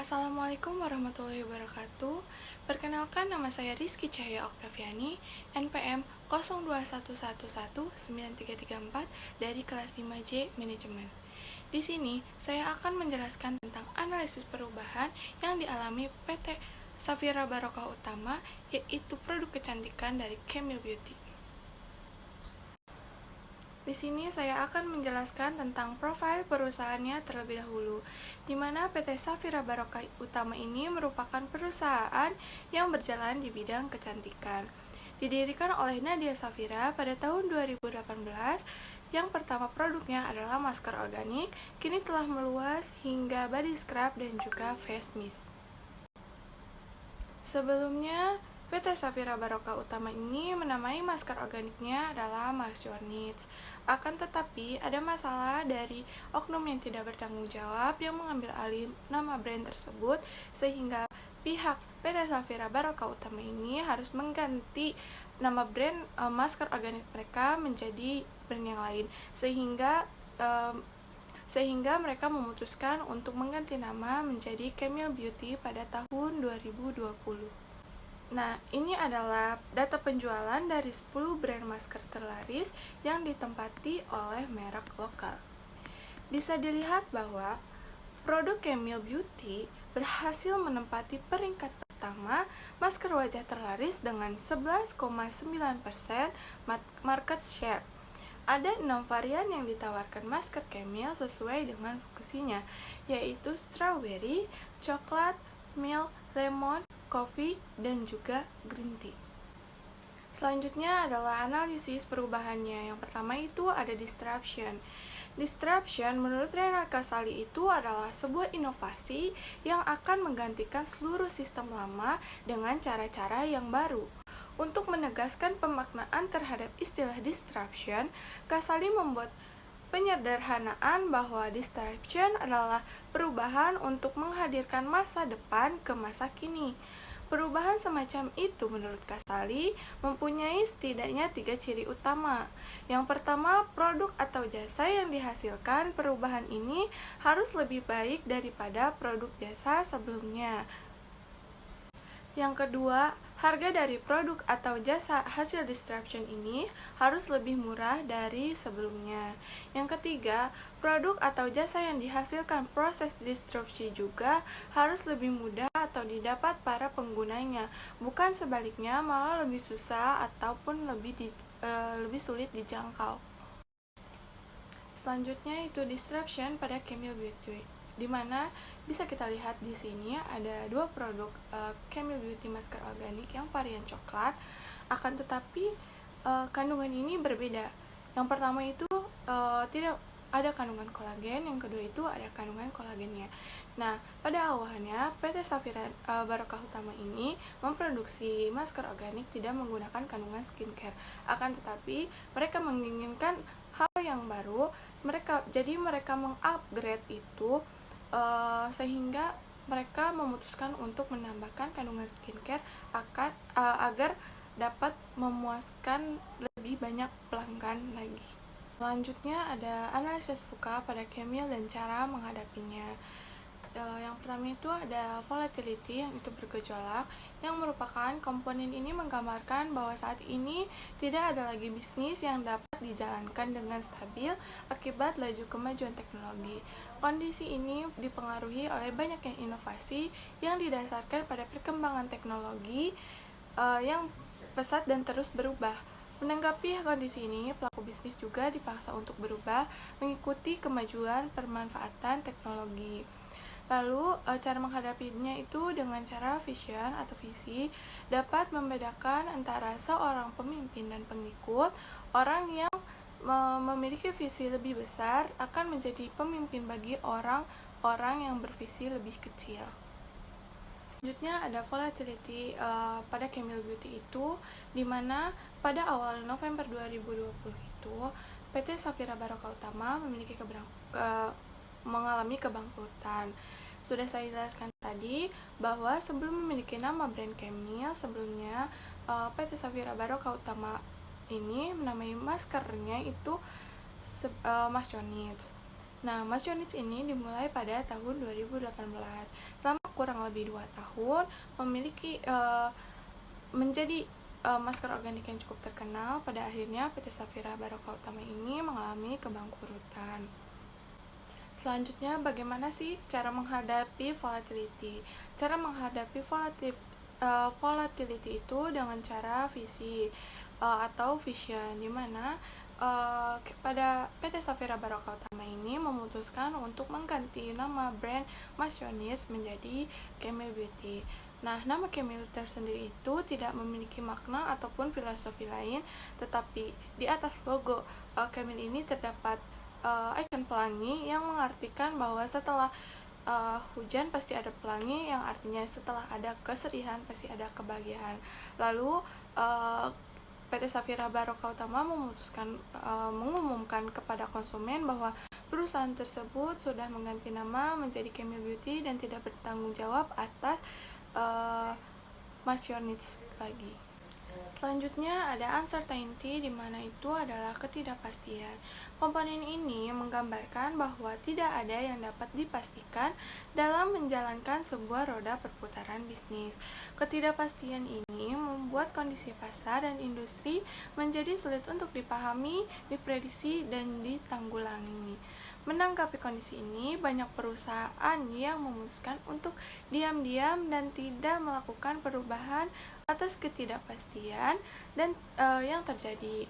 Assalamualaikum warahmatullahi wabarakatuh. Perkenalkan, nama saya Rizky Cahya Oktaviani, NPM 0211193334 dari kelas 5J Manajemen. Di sini saya akan menjelaskan tentang analisis perubahan yang dialami PT Safira Barokah Utama, yaitu produk kecantikan dari Camille Beauty. Di sini saya akan menjelaskan tentang profil perusahaannya terlebih dahulu, di mana PT Safira Barokah Utama ini merupakan perusahaan yang berjalan di bidang kecantikan. Didirikan oleh Nadia Safira pada tahun 2018, yang pertama produknya adalah masker organik, kini telah meluas hingga body scrub dan juga face mist. Sebelumnya, PT Safira Barokah Utama ini menamai masker organiknya adalah Masyornits. Akan tetapi, ada masalah dari oknum yang tidak bertanggung jawab yang mengambil alih nama brand tersebut, sehingga pihak PT Safira Barokah Utama ini harus mengganti nama brand masker organik mereka menjadi brand yang lain, sehingga mereka memutuskan untuk mengganti nama menjadi Camille Beauty pada tahun 2020. Nah, ini adalah data penjualan dari 10 brand masker terlaris yang ditempati oleh merek lokal. Bisa dilihat bahwa produk Camille Beauty berhasil menempati peringkat pertama masker wajah terlaris dengan 11,9% market share. Ada 6 varian yang ditawarkan masker Camille sesuai dengan fungsinya, yaitu strawberry, coklat, milk, lemon, coffee, dan juga green tea. Selanjutnya adalah analisis perubahannya. Yang pertama itu ada disruption. Disruption menurut Renal Kasali itu adalah sebuah inovasi yang akan menggantikan seluruh sistem lama dengan cara-cara yang baru. Untuk menegaskan pemaknaan terhadap istilah disruption, Kasali membuat penyederhanaan bahwa disruption adalah perubahan untuk menghadirkan masa depan ke masa kini. Perubahan semacam itu menurut Kasali mempunyai setidaknya 3 ciri utama. Yang pertama, produk atau jasa yang dihasilkan perubahan ini harus lebih baik daripada produk jasa sebelumnya. Yang kedua, harga dari produk atau jasa hasil disruption ini harus lebih murah dari sebelumnya. Yang ketiga, produk atau jasa yang dihasilkan proses disrupsi juga harus lebih mudah atau didapat para penggunanya, bukan sebaliknya malah lebih susah ataupun lebih sulit dijangkau. Selanjutnya itu disruption pada Camille Beauty, di mana bisa kita lihat di sini ada 2 produk Camille Beauty masker organik yang varian coklat, akan tetapi kandungan ini berbeda. Yang pertama itu tidak ada kandungan kolagen, yang kedua itu ada kandungan kolagennya. Nah, pada awalnya PT Safira Barokah Utama ini memproduksi masker organik tidak menggunakan kandungan skincare. Akan tetapi mereka menginginkan hal yang baru, mereka mengupgrade itu sehingga mereka memutuskan untuk menambahkan kandungan skincare agar dapat memuaskan lebih banyak pelanggan lagi. Selanjutnya ada analisis VUCA pada Camille dan cara menghadapinya. Yang pertama itu ada volatility, yang itu bergejolak, yang merupakan komponen ini menggambarkan bahwa saat ini tidak ada lagi bisnis yang dapat dijalankan dengan stabil akibat laju kemajuan teknologi. Kondisi ini dipengaruhi oleh banyaknya inovasi yang didasarkan pada perkembangan teknologi yang pesat dan terus berubah. Menanggapi kondisi ini, pelaku bisnis juga dipaksa untuk berubah mengikuti kemajuan pemanfaatan teknologi. Lalu, cara menghadapinya itu dengan cara vision atau visi dapat membedakan antara seorang pemimpin dan pengikut. Orang yang memiliki visi lebih besar akan menjadi pemimpin bagi orang-orang yang bervisi lebih kecil. Selanjutnya ada volatility pada Camille Beauty itu, di mana pada awal November 2020 itu PT Safira Barokah Utama mengalami kebangkrutan. Sudah saya jelaskan tadi bahwa sebelum memiliki nama brand Camille, sebelumnya PT Safira Barokah Utama ini menamai maskernya itu Masyornits. Nah, Masyornits ini dimulai pada tahun 2018. Selama kurang lebih 2 tahun memiliki menjadi masker organik yang cukup terkenal. Pada akhirnya PT Safira Baroka Utama ini mengalami kebangkrutan. Selanjutnya, bagaimana sih cara menghadapi volatility? Cara menghadapi volatility itu dengan cara visi atau vision, di mana pada PT Safira Baroka Utama ini memutuskan untuk mengganti nama brand Masionis menjadi Camel Beauty. Nah, nama Camel tersendiri itu tidak memiliki makna ataupun filosofi lain, tetapi di atas logo Camel ini terdapat ikon pelangi yang mengartikan bahwa setelah hujan pasti ada pelangi, yang artinya setelah ada kesedihan pasti ada kebahagiaan. Lalu PT Safira Baroka Utama mengumumkan kepada konsumen bahwa perusahaan tersebut sudah mengganti nama menjadi Camel Beauty dan tidak bertanggung jawab atas Masionits lagi. Selanjutnya ada uncertainty, di mana itu adalah ketidakpastian. Komponen ini menggambarkan bahwa tidak ada yang dapat dipastikan dalam menjalankan sebuah roda perputaran bisnis. Ketidakpastian ini membuat kondisi pasar dan industri menjadi sulit untuk dipahami, diprediksi, dan ditanggulangi. Menanggapi kondisi ini, banyak perusahaan yang memutuskan untuk diam-diam dan tidak melakukan perubahan atas ketidakpastian dan yang terjadi.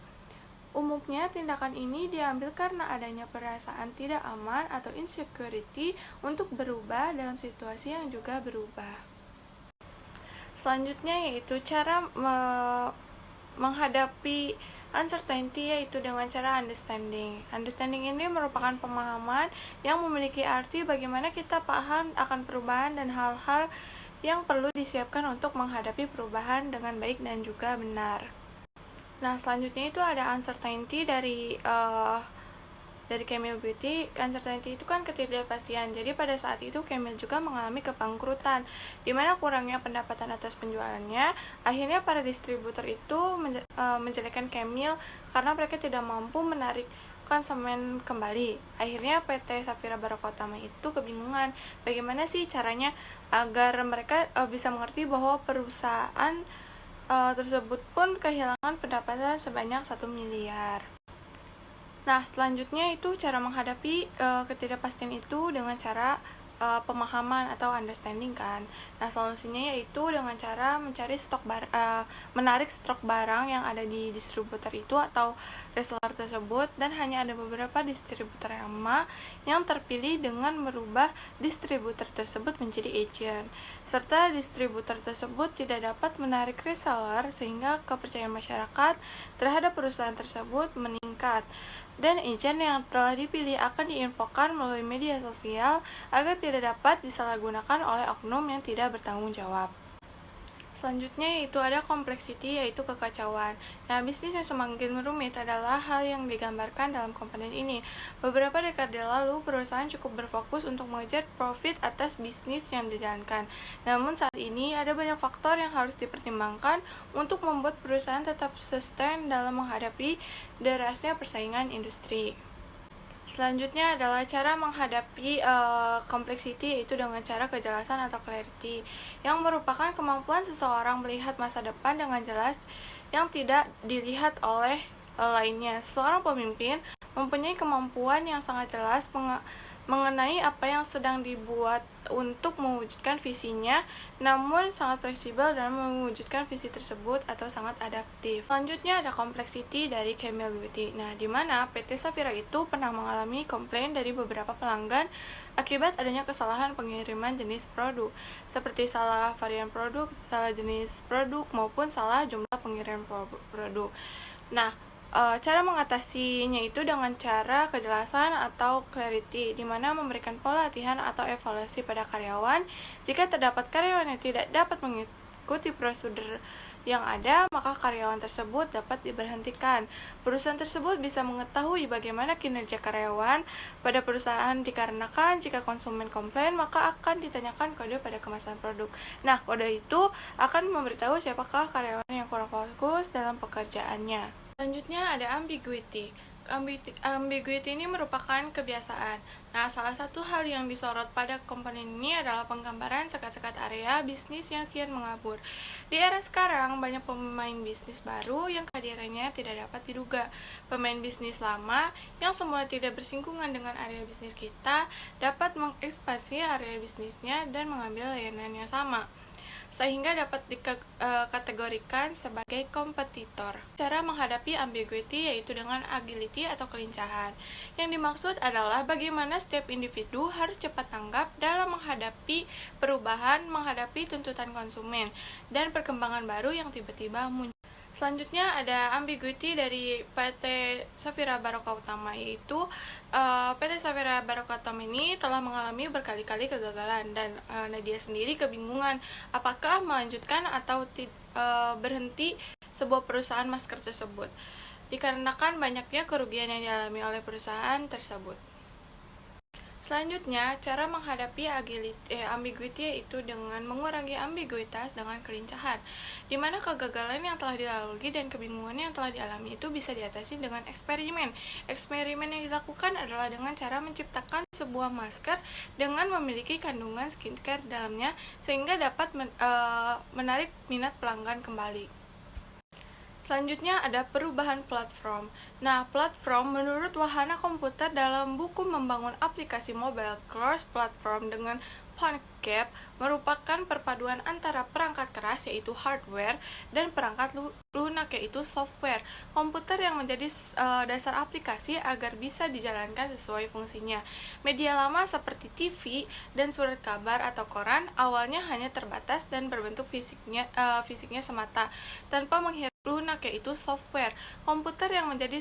Umumnya, tindakan ini diambil karena adanya perasaan tidak aman atau insecurity untuk berubah dalam situasi yang juga berubah. Selanjutnya yaitu cara menghadapi uncertainty, yaitu dengan cara understanding. Understanding ini merupakan pemahaman yang memiliki arti bagaimana kita paham akan perubahan dan hal-hal yang perlu disiapkan untuk menghadapi perubahan dengan baik dan juga benar. Nah, selanjutnya itu ada uncertainty dari Camel Beauty. Uncertainty itu kan ketidakpastian. Jadi pada saat itu Camel juga mengalami kebangkrutan, di mana kurangnya pendapatan atas penjualannya. Akhirnya para distributor itu menjelekkan Camel karena mereka tidak mampu menarik konsumen kembali. Akhirnya PT Safira Baroka Utama itu kebingungan bagaimana sih caranya agar mereka bisa mengerti bahwa perusahaan tersebut pun kehilangan pendapatan sebanyak 1 miliar. Nah, selanjutnya itu cara menghadapi ketidakpastian itu dengan cara pemahaman atau understanding kan. Nah, solusinya yaitu dengan cara mencari menarik stok barang yang ada di distributor itu atau reseller tersebut, dan hanya ada beberapa distributor yang lama yang terpilih dengan merubah distributor tersebut menjadi agent, serta distributor tersebut tidak dapat menarik reseller sehingga kepercayaan masyarakat terhadap perusahaan tersebut meningkat. Dan agent yang telah dipilih akan diinfokan melalui media sosial agar tidak dapat disalahgunakan oleh oknum yang tidak bertanggung jawab. Selanjutnya yaitu ada complexity, yaitu kekacauan. Nah, bisnis yang semakin rumit adalah hal yang digambarkan dalam komponen ini. Beberapa dekade lalu, perusahaan cukup berfokus untuk mengejar profit atas bisnis yang dijalankan. Namun saat ini ada banyak faktor yang harus dipertimbangkan untuk membuat perusahaan tetap sustain dalam menghadapi derasnya persaingan industri. Selanjutnya adalah cara menghadapi complexity, yaitu dengan cara kejelasan atau clarity, yang merupakan kemampuan seseorang melihat masa depan dengan jelas yang tidak dilihat oleh lainnya. Seorang pemimpin mempunyai kemampuan yang sangat jelas mengenai apa yang sedang dibuat untuk mewujudkan visinya, namun sangat fleksibel dalam mewujudkan visi tersebut atau sangat adaptif. Selanjutnya ada complexity dari Camel Beauty. Nah, di mana PT Safira itu pernah mengalami komplain dari beberapa pelanggan akibat adanya kesalahan pengiriman jenis produk, seperti salah varian produk, salah jenis produk, maupun salah jumlah pengirim produk. Nah, cara mengatasinya itu dengan cara kejelasan atau clarity, di mana memberikan pola latihan atau evaluasi pada karyawan. Jika terdapat karyawan yang tidak dapat mengikuti prosedur yang ada, maka karyawan tersebut dapat diberhentikan. Perusahaan tersebut bisa mengetahui bagaimana kinerja karyawan pada perusahaan dikarenakan jika konsumen komplain, maka akan ditanyakan kode pada kemasan produk. Nah, kode itu akan memberitahu siapakah karyawan yang kurang fokus dalam pekerjaannya. Selanjutnya ada ambiguity. ambiguity ini merupakan kebiasaan. Nah, salah satu hal yang disorot pada komponen ini adalah penggambaran sekat-sekat area bisnis yang kian mengabur. Di era sekarang, banyak pemain bisnis baru yang kehadirannya tidak dapat diduga. Pemain bisnis lama yang semula tidak bersinggungan dengan area bisnis kita dapat mengekspansi area bisnisnya dan mengambil layanan yang sama, sehingga dapat dikategorikan sebagai kompetitor. Cara menghadapi ambiguity yaitu dengan agility atau kelincahan. Yang dimaksud adalah bagaimana setiap individu harus cepat tanggap dalam menghadapi perubahan, menghadapi tuntutan konsumen, dan perkembangan baru yang tiba-tiba muncul. Selanjutnya ada ambiguity dari PT Safira Baroka Utama, yaitu PT Safira Baroka Utama ini telah mengalami berkali-kali kegagalan dan Nadia sendiri kebingungan apakah melanjutkan atau berhenti sebuah perusahaan masker tersebut dikarenakan banyaknya kerugian yang dialami oleh perusahaan tersebut. Selanjutnya, cara menghadapi ambiguity yaitu dengan mengurangi ambiguitas dengan kelincahan, di mana kegagalan yang telah dilalui dan kebingungan yang telah dialami itu bisa diatasi dengan eksperimen. Eksperimen yang dilakukan adalah dengan cara menciptakan sebuah masker dengan memiliki kandungan skincare dalamnya sehingga dapat menarik minat pelanggan kembali. Selanjutnya ada perubahan platform. Nah, platform menurut wahana komputer dalam buku membangun aplikasi mobile cross platform dengan PhoneGap merupakan perpaduan antara perangkat keras yaitu hardware dan perangkat lunak yaitu software komputer yang menjadi dasar aplikasi agar bisa dijalankan sesuai fungsinya. Media lama seperti TV dan surat kabar atau koran awalnya hanya terbatas dan berbentuk fisiknya semata tanpa menghirup lunak yaitu software komputer yang menjadi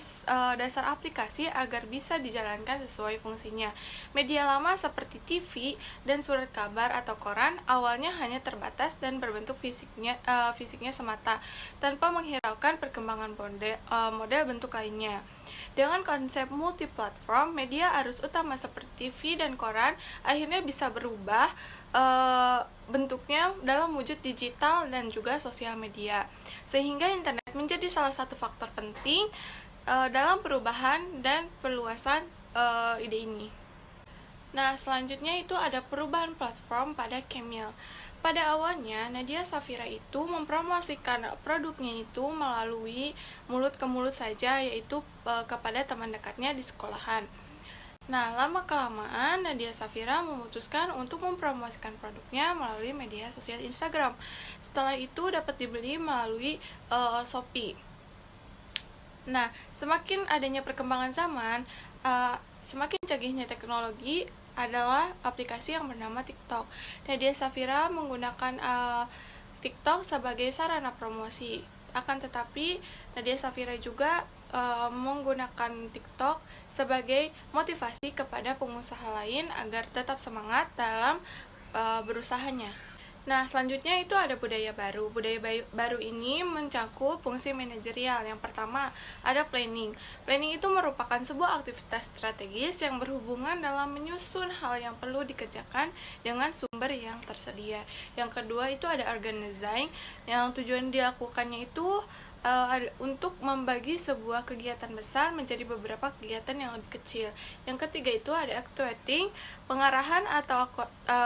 dasar aplikasi agar bisa dijalankan sesuai fungsinya. Media lama seperti TV dan surat kabar atau koran awalnya hanya terbatas dan berbentuk fisiknya semata tanpa menghiraukan perkembangan model bentuk lainnya. Dengan konsep multi-platform, media arus utama seperti TV dan koran akhirnya bisa berubah bentuknya dalam wujud digital dan juga sosial media, sehingga internet menjadi salah satu faktor penting dalam perubahan dan perluasan ide ini. Nah, selanjutnya itu ada perubahan platform pada Camille. Pada awalnya, Nadia Safira itu mempromosikan produknya itu melalui mulut ke mulut saja, yaitu kepada teman dekatnya di sekolahan. Nah, lama-kelamaan Nadia Safira memutuskan untuk mempromosikan produknya melalui media sosial Instagram. Setelah itu dapat dibeli melalui Shopee. Nah, semakin adanya perkembangan zaman, semakin canggihnya teknologi adalah aplikasi yang bernama TikTok. Nadia Safira menggunakan TikTok sebagai sarana promosi. Akan tetapi, Nadia Safira juga menggunakan TikTok sebagai motivasi kepada pengusaha lain agar tetap semangat dalam berusahanya. Nah, selanjutnya itu ada budaya baru. Budaya baru ini mencakup fungsi manajerial. Yang pertama, ada planning. Planning itu merupakan sebuah aktivitas strategis yang berhubungan dalam menyusun hal yang perlu dikerjakan dengan sumber yang tersedia. Yang kedua, itu ada organizing. Yang tujuan dilakukannya itu untuk membagi sebuah kegiatan besar menjadi beberapa kegiatan yang lebih kecil. Yang ketiga itu ada actuating. Pengarahan atau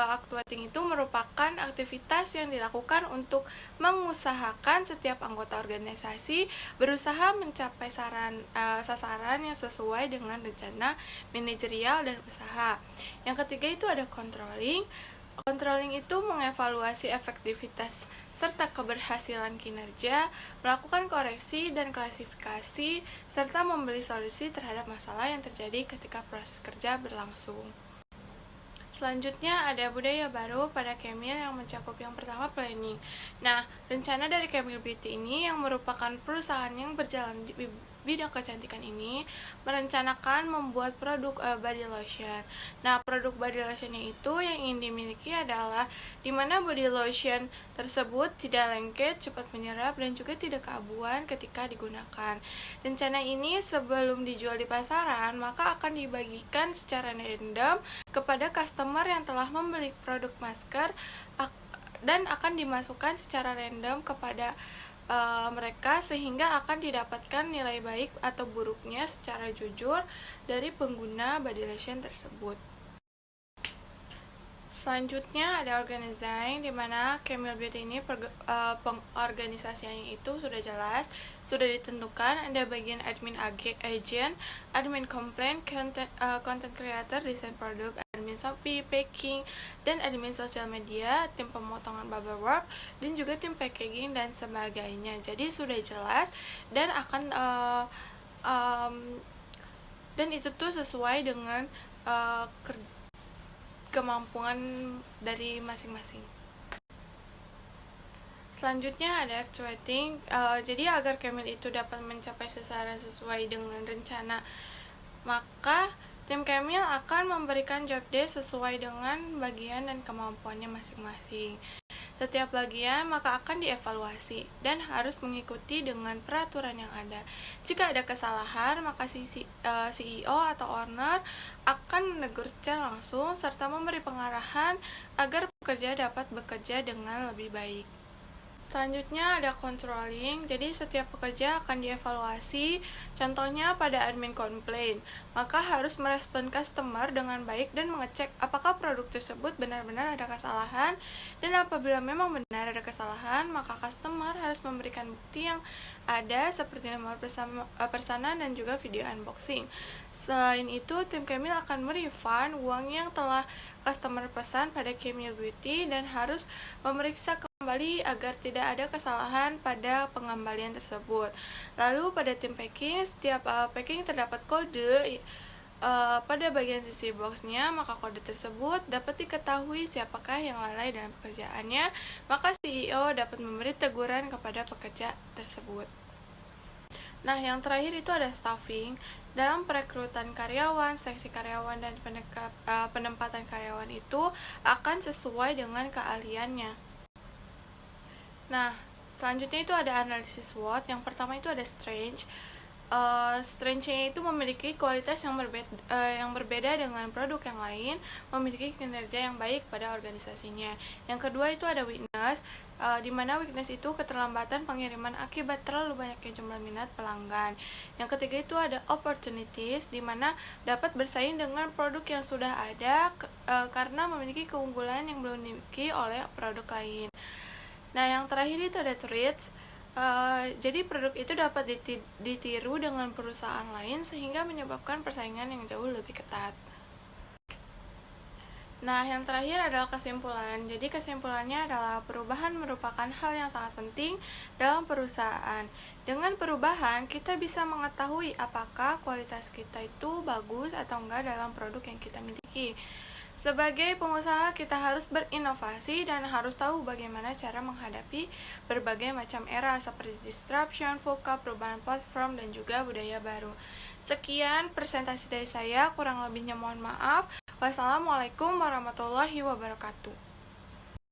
actuating itu merupakan aktivitas yang dilakukan untuk mengusahakan setiap anggota organisasi berusaha mencapai sasaran yang sesuai dengan rencana manajerial dan usaha. Yang ketiga itu ada controlling. Controlling itu mengevaluasi efektivitas serta keberhasilan kinerja, melakukan koreksi dan klasifikasi, serta memberi solusi terhadap masalah yang terjadi ketika proses kerja berlangsung. Selanjutnya ada budaya baru pada Camille yang mencakup yang pertama planning. Nah, rencana dari Camille Beauty ini yang merupakan perusahaan yang berjalan di bidang kecantikan ini merencanakan membuat produk body lotion. Nah, produk body lotionnya itu yang ingin dimiliki adalah dimana body lotion tersebut tidak lengket, cepat menyerap, dan juga tidak keabuan ketika digunakan. Rencana ini sebelum dijual di pasaran, maka akan dibagikan secara random kepada customer yang telah membeli produk masker dan akan dimasukkan secara random kepada mereka, sehingga akan didapatkan nilai baik atau buruknya secara jujur dari pengguna body lotion tersebut. Selanjutnya ada organizing, di mana Camel Beauty ini pengorganisasiannya itu sudah jelas, sudah ditentukan. Ada bagian admin agent, admin complaint, content creator, desain produk, admin Shopee, packing, dan admin sosial media, tim pemotongan bubble wrap, dan juga tim packaging dan sebagainya. Jadi sudah jelas dan akan dan itu tuh sesuai dengan kemampuan dari masing-masing. Selanjutnya ada actuating. Jadi agar Camel itu dapat mencapai sasaran sesuai dengan rencana, maka tim Camel akan memberikan job desk sesuai dengan bagian dan kemampuannya masing-masing. Setiap bagian maka akan dievaluasi dan harus mengikuti dengan peraturan yang ada. Jika ada kesalahan, maka CEO atau owner akan menegur secara langsung serta memberi pengarahan agar pekerja dapat bekerja dengan lebih baik. Selanjutnya ada controlling, jadi setiap pekerja akan dievaluasi, contohnya pada admin komplain, maka harus merespon customer dengan baik dan mengecek apakah produk tersebut benar-benar ada kesalahan, dan apabila memang benar ada kesalahan, maka customer harus memberikan bukti yang ada seperti nomor pesanan dan juga video unboxing. Selain itu, tim Camel akan merefund uang yang telah customer pesan pada Camel Beauty dan harus memeriksa kembali agar tidak ada kesalahan pada pengembalian tersebut. Lalu pada tim packing, setiap packing terdapat kode pada bagian sisi boxnya, maka kode tersebut dapat diketahui siapakah yang lalai dalam pekerjaannya, maka CEO dapat memberi teguran kepada pekerja tersebut. Nah, yang terakhir itu ada staffing. Dalam perekrutan karyawan, seleksi karyawan, dan penempatan karyawan itu akan sesuai dengan keahliannya. Nah, selanjutnya itu ada analisis SWOT. Yang pertama itu ada strength. Strength-nya itu memiliki kualitas yang berbeda dengan produk yang lain, memiliki kinerja yang baik pada organisasinya. Yang kedua itu ada weakness, di mana weakness itu keterlambatan pengiriman akibat terlalu banyaknya jumlah minat pelanggan. Yang ketiga itu ada opportunities, di mana dapat bersaing dengan produk yang sudah ada karena memiliki keunggulan yang belum dimiliki oleh produk lain. Nah, yang terakhir itu ada threats. Jadi produk itu dapat ditiru dengan perusahaan lain sehingga menyebabkan persaingan yang jauh lebih ketat. Nah, yang terakhir adalah kesimpulan. Jadi kesimpulannya adalah perubahan merupakan hal yang sangat penting dalam perusahaan. Dengan perubahan, kita bisa mengetahui apakah kualitas kita itu bagus atau enggak dalam produk yang kita miliki. Sebagai pengusaha, kita harus berinovasi dan harus tahu bagaimana cara menghadapi berbagai macam era seperti disruption, VUCA, perubahan platform, dan juga budaya baru. Sekian presentasi dari saya, kurang lebihnya mohon maaf. Wassalamualaikum warahmatullahi wabarakatuh.